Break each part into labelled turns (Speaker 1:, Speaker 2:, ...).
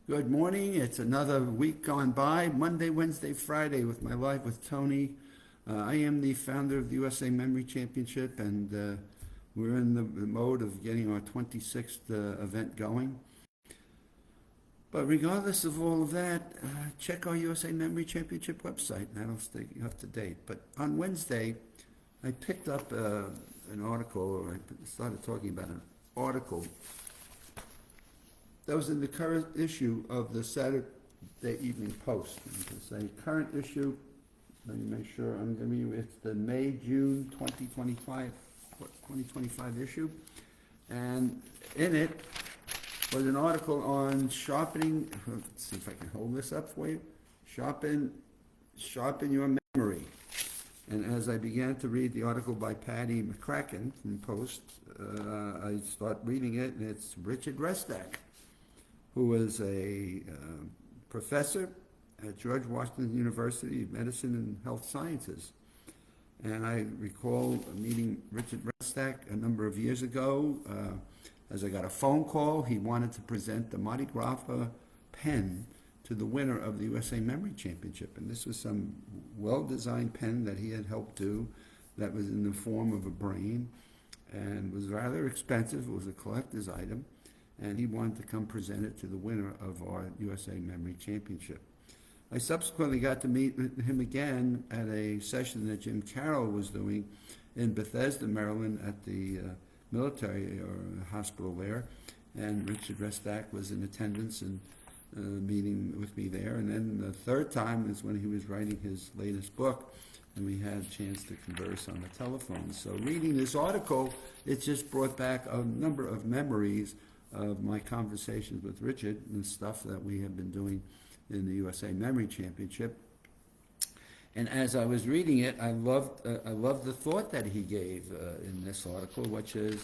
Speaker 1: Good morning. It's another week gone by, Monday, Wednesday, Friday, with my Live with Tony. I am the founder of the USA Memory Championship, and we're in the mode of getting our 26th event going. But regardless of all of that, check our USA Memory Championship website. That'll stay up to date. But on Wednesday, I picked up an article, or I started talking about an article that was in the current issue of the Saturday Evening Post. It's a current issue. Let me make sure I'm giving you. It's the May-June 2025 issue, and in it was an article on sharpening. Let's see if I can hold this up for you. Sharpen your memory. And as I began to read the article by Patty McCracken from Post, I start reading it, and it's Richard Restak, who was a professor at George Washington University of Medicine and Health Sciences. And I recall meeting Richard Restak a number of years ago. As I got a phone call, he wanted to present the Mardi Gras pen to the winner of the USA Memory Championship. And this was some well-designed pen that he had helped do that was in the form of a brain and was rather expensive. It was a collector's item. And he wanted to come present it to the winner of our USA Memory Championship. I subsequently got to meet him again at a session that Jim Carroll was doing in Bethesda, Maryland, at the military or hospital there, and Richard Restak was in attendance and meeting with me there. And then the third time is when he was writing his latest book, and we had a chance to converse on the telephone. So reading this article, it just brought back a number of memories of my conversations with Richard and stuff that we have been doing in the USA Memory Championship. And as I was reading it, I loved the thought that he gave in this article, which is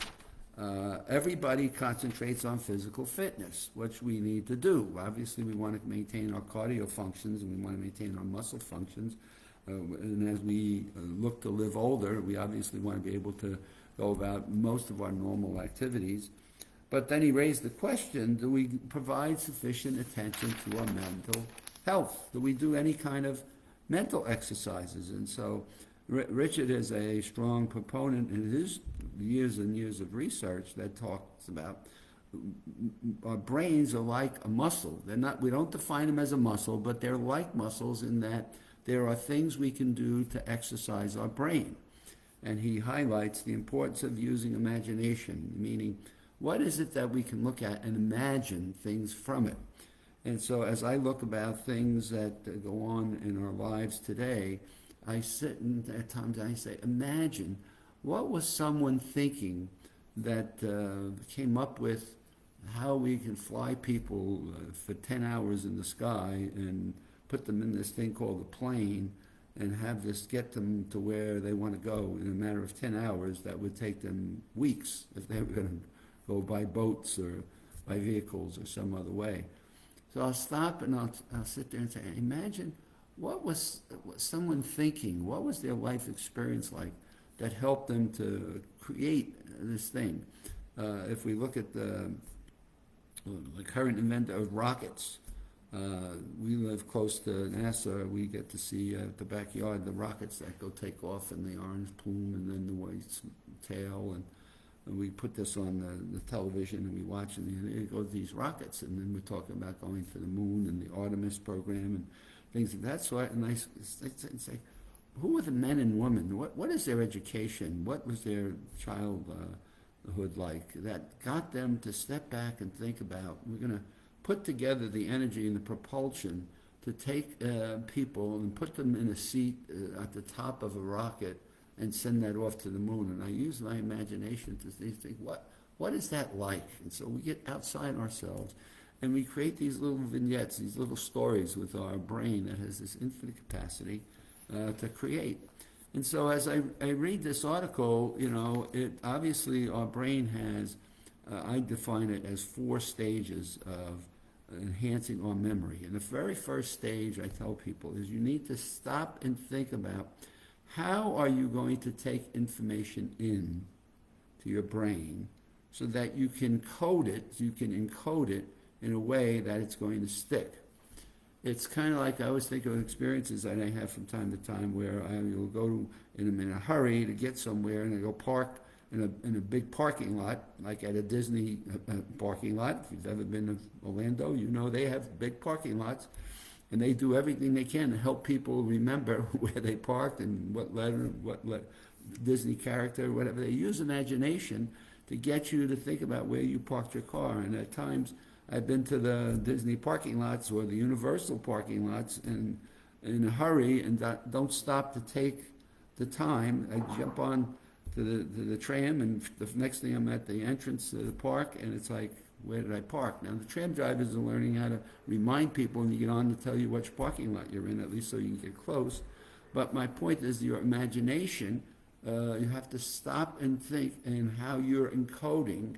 Speaker 1: everybody concentrates on physical fitness, which we need to do. Obviously, we want to maintain our cardio functions and we want to maintain our muscle functions. And as we look to live older, we obviously want to be able to go about most of our normal activities. But then he raised the question, do we provide sufficient attention to our mental health? Do we do any kind of mental exercises? And so Richard is a strong proponent in his years and years of research that talks about our brains are like a muscle. They're not, we don't define them as a muscle, but they're like muscles in that there are things we can do to exercise our brain. And he highlights the importance of using imagination, meaning what is it that we can look at and imagine things from it? And so as I look about things that go on in our lives today, I sit and at times I say, imagine what was someone thinking that came up with how we can fly people for 10 hours in the sky and put them in this thing called a plane and have this get them to where they want to go in a matter of 10 hours that would take them weeks if they were going to go by boats or by vehicles or some other way. So I'll stop and I'll sit there and say, imagine what was someone thinking? What was their life experience like that helped them to create this thing? If we look at the current inventor of rockets, we live close to NASA. We get to see at the backyard the rockets that go take off in the orange plume and then the white tail, and we put this on the television and we watch, and there go these rockets, and then we're talking about going to the moon and the Artemis program and things of that sort. And I say, who are the men and women? What is their education? What was their childhood like that got them to step back and think about, we're going to put together the energy and the propulsion to take people and put them in a seat at the top of a rocket and send that off to the moon. And I use my imagination to think, what is that like? And so we get outside ourselves and we create these little vignettes, these little stories with our brain that has this infinite capacity to create. And so as I read this article, it obviously our brain has, I define it as 4 stages of enhancing our memory. And the very first stage I tell people is you need to stop and think about how are you going to take information in to your brain so that you can code it, you can encode it in a way that it's going to stick. It's kind of like, I always think of experiences that I have from time to time where I will go to, and I'm in a hurry to get somewhere, and I go park in a big parking lot, like at a Disney parking lot. If you've ever been to Orlando, you know they have big parking lots, and they do everything they can to help people remember where they parked and what Disney character, whatever. They use imagination to get you to think about where you parked your car. And at times, I've been to the Disney parking lots or the Universal parking lots and in a hurry and don't stop to take the time. I jump on to the tram, and the next thing I'm at the entrance to the park, and it's like, where did I park? Now, the tram drivers are learning how to remind people when you get on to tell you which parking lot you're in, at least so you can get close. But my point is your imagination, you have to stop and think in how you're encoding.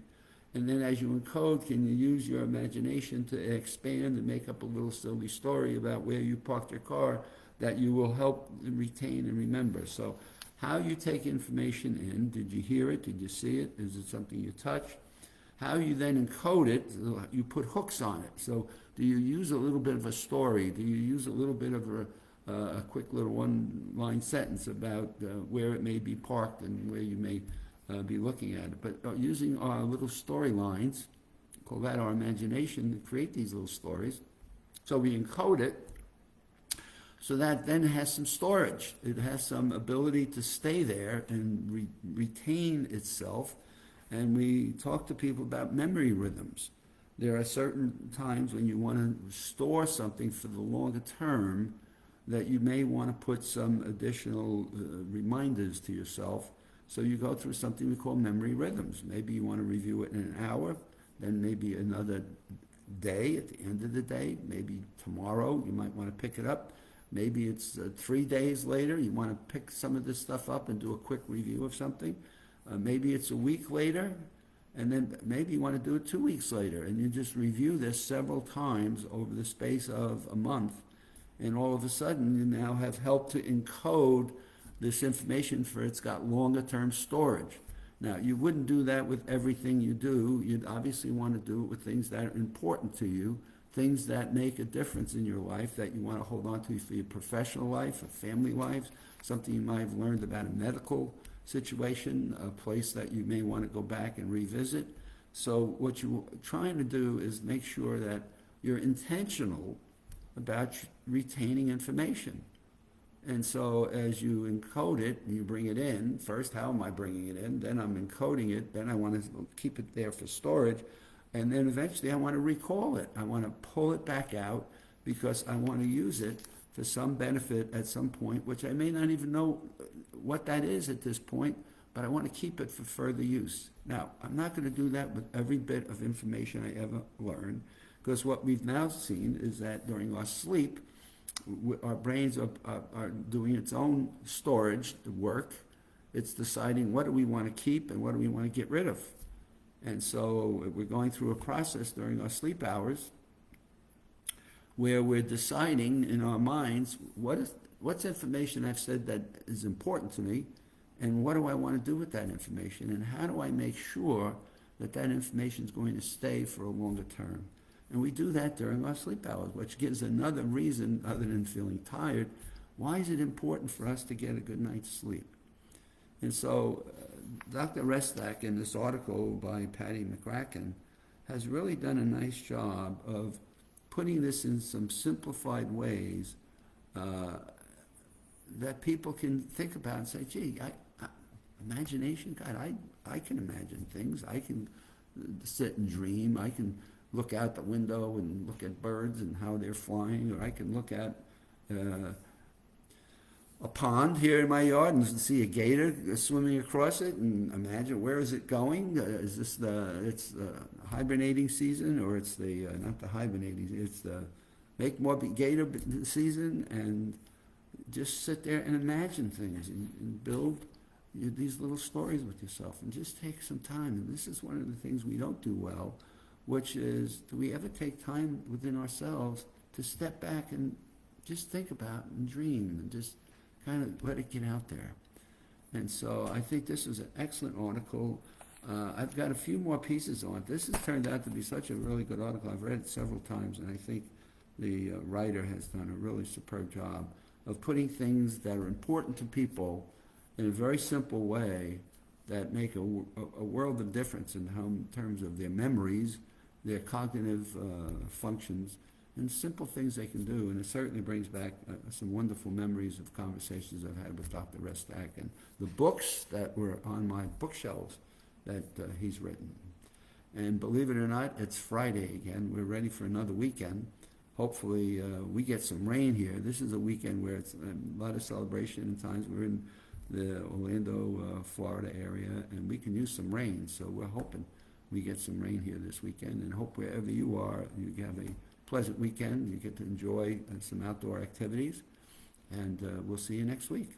Speaker 1: And then as you encode, can you use your imagination to expand and make up a little silly story about where you parked your car that you will help retain and remember. So how you take information in, did you hear it? Did you see it? Is it something you touched? How you then encode it, you put hooks on it. So do you use a little bit of a story? Do you use a little bit of a quick little one-line sentence about where it may be parked and where you may be looking at it? But using our little storylines, call that our imagination, to create these little stories. So we encode it so that then it has some storage. It has some ability to stay there and retain itself. And we talk to people about memory rhythms. There are certain times when you want to store something for the longer term that you may want to put some additional reminders to yourself. So you go through something we call memory rhythms. Maybe you want to review it in an hour, then maybe another day at the end of the day, maybe tomorrow you might want to pick it up. Maybe it's 3 days later, you want to pick some of this stuff up and do a quick review of something. Maybe it's a week later, and then maybe you want to do it 2 weeks later, and you just review this several times over the space of a month, and all of a sudden you now have helped to encode this information for it's got longer term storage. Now, you wouldn't do that with everything you do. You'd obviously want to do it with things that are important to you, things that make a difference in your life that you want to hold on to for your professional life or family lives, something you might have learned about a medical situation, a place that you may want to go back and revisit. So what you're trying to do is make sure that you're intentional about retaining information. And so as you encode it, you bring it in. First, how am I bringing it in? Then I'm encoding it. Then I want to keep it there for storage. And then eventually I want to recall it. I want to pull it back out because I want to use it for some benefit at some point, which I may not even know what that is at this point, but I want to keep it for further use. Now, I'm not going to do that with every bit of information I ever learn, because what we've now seen is that during our sleep, our brains are doing its own storage, the work. It's deciding what do we want to keep and what do we want to get rid of. And so we're going through a process during our sleep hours where we're deciding in our minds what's information I've said that is important to me, and what do I want to do with that information, and how do I make sure that that information is going to stay for a longer term. And we do that during our sleep hours, which gives another reason other than feeling tired. Why is it important for us to get a good night's sleep? And so Dr. Restak, in this article by Patty McCracken, has really done a nice job of putting this in some simplified ways that people can think about and say, gee, imagination, God, I can imagine things. I can sit and dream. I can look out the window and look at birds and how they're flying, or I can look at a pond here in my yard and see a gator swimming across it and imagine where is it going? Is this it's the hibernating season, or it's the, not the hibernating, it's the make more gator season, and just sit there and imagine things and build these little stories with yourself and just take some time. And this is one of the things we don't do well, which is, do we ever take time within ourselves to step back and just think about and dream and just kind of let it get out there? And so I think this is an excellent article. I've got a few more pieces on it. This has turned out to be such a really good article. I've read it several times, and I think the writer has done a really superb job of putting things that are important to people in a very simple way that make a world of difference in terms of their memories, their cognitive functions, and simple things they can do. And it certainly brings back some wonderful memories of conversations I've had with Dr. Restak and the books that were on my bookshelves that he's written. And believe it or not, it's Friday again. We're ready for another weekend. Hopefully we get some rain here. This is a weekend where it's a lot of celebration and times. We're in the Orlando, Florida area, and we can use some rain. So we're hoping we get some rain here this weekend, and hope wherever you are, you have a pleasant weekend. You get to enjoy some outdoor activities, and we'll see you next week.